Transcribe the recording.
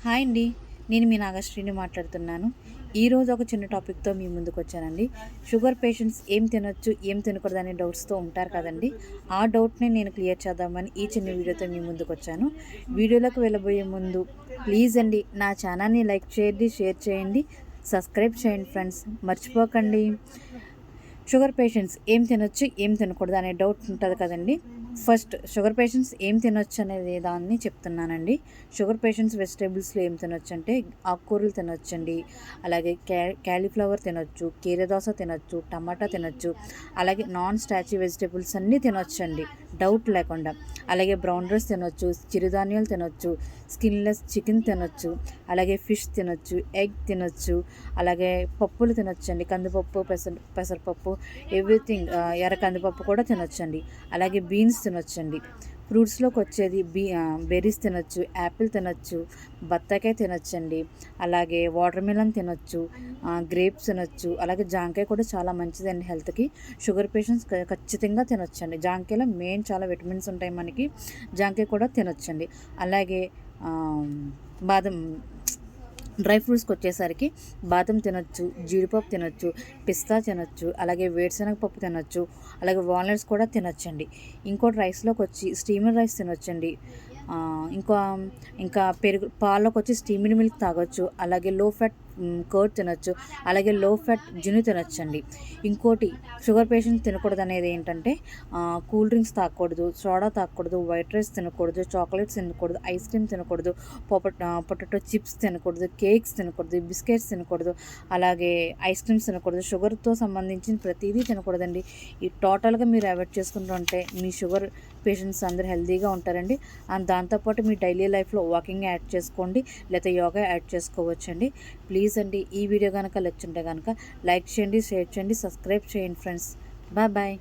Hi అండి. నేను మీ నాగశ్రీని మాట్లాడుతున్నాను. ఈరోజు ఒక చిన్న టాపిక్తో మీ ముందుకు వచ్చానండి. షుగర్ పేషెంట్స్ ఏం తినొచ్చు, ఏం తినకూడదు అనే డౌట్స్తో ఉంటారు కదండి. ఆ డౌట్ని నేను క్లియర్ చేద్దామని ఈ చిన్న వీడియోతో మీ ముందుకు వచ్చాను. వీడియోలోకి వెళ్ళబోయే ముందు ప్లీజ్ అండి నా ఛానల్ని లైక్ చేయండి, షేర్ చేయండి, సబ్స్క్రైబ్ చేయండి ఫ్రెండ్స్, మర్చిపోకండి. షుగర్ పేషెంట్స్ ఏం తినొచ్చు, ఏం తినకూడదు అనే డౌట్ ఉంటుంది కదండి. ఫస్ట్ షుగర్ పేషెంట్స్ ఏం తినొచ్చు అనేది దాన్ని చెప్తున్నానండి. షుగర్ పేషెంట్స్ వెజిటేబుల్స్లో ఏం తినొచ్చు అంటే ఆకుకూరలు తినొచ్చండి, అలాగే క్యాలీఫ్లవర్ తినొచ్చు, కీరదోస తినొచ్చు, టమాటా తినొచ్చు, అలాగే నాన్ స్టార్చీ వెజిటేబుల్స్ అన్నీ తినొచ్చండి డౌట్ లేకుండా. అలాగే బ్రౌన్ రైస్ తినొచ్చు, చిరుధాన్యాలు తినొచ్చు, స్కిన్లెస్ చికెన్ తినొచ్చు, అలాగే ఫిష్ తినొచ్చు, ఎగ్ తినొచ్చు, అలాగే పప్పులు తినొచ్చండి, కందిపప్పు, పెసరపప్పు, ఎవ్రీథింగ్, ఎర్ర కందిపప్పు కూడా తినొచ్చండి. అలాగే బీన్స్ తినొచ్చండి. ఫ్రూట్స్లోకి వచ్చేది బెర్రీస్ తినొచ్చు, యాపిల్ తినొచ్చు, బత్తాకాయ తినొచ్చండి, అలాగే వాటర్ మిలన్ తినొచ్చు, గ్రేప్స్ తినొచ్చు, అలాగే జాంకాయ కూడా చాలా మంచిదండి హెల్త్కి. షుగర్ పేషెంట్స్ ఖచ్చితంగా తినొచ్చండి. జాంకాయలో మెయిన్ చాలా విటమిన్స్ ఉంటాయి మనకి. జాంకాయ కూడా తినొచ్చండి. అలాగే బాదం డ్రై ఫ్రూట్స్కి వచ్చేసరికి బాదం తినొచ్చు, జీడిపప్పు తినొచ్చు, పిస్తా తినొచ్చు, అలాగే వేరుశనగపప్పు తినొచ్చు, అలాగే వాల్నట్స్ కూడా తినొచ్చండి. ఇంకోటి రైస్లోకి వచ్చి స్టీమర్ రైస్ తినొచ్చండి. ఇంకా ఇంకా పెరుగు పాల్లోకి వచ్చి స్టీమ్డ్ మిల్క్ తాగొచ్చు, అలాగే లో ఫ్యాట్ కర్డ్ తినొచ్చు, అలాగే లో ఫ్యాట్ జున్ను తినొచ్చండి. ఇంకోటి షుగర్ పేషెంట్స్ తినకూడదు అనేది ఏంటంటే కూల్ డ్రింక్స్ తాగకూడదు, సోడా తాగకూడదు, వైట్ రైస్ తినకూడదు, చాక్లెట్స్ తినకూడదు, ఐస్ క్రీమ్ తినకూడదు, పొటాటో చిప్స్ తినకూడదు, కేక్స్ తినకూడదు, బిస్కెట్స్ తినకూడదు, అలాగే ఐస్ క్రీమ్స్ తినకూడదు. షుగర్తో సంబంధించిన ప్రతిదీ తినకూడదండి. ఈ టోటల్గా మీరు అవాయిడ్ చేసుకుంటుంటే మీ షుగర్ పేషెంట్స్ అందరూ హెల్తీగా ఉంటారండి. అండ్ దాంతోపాటు మీ డైలీ లైఫ్లో వాకింగ్ యాడ్ చేసుకోండి, లేకపోతే యోగా యాడ్ చేసుకోవచ్చండి. ప్లీజ్ అండి ఈ వీడియో కనుక నచ్చుంటే కనుక లైక్ చేయండి, షేర్ చేయండి, సబ్స్క్రైబ్ చేయండి ఫ్రెండ్స్. Bye bye.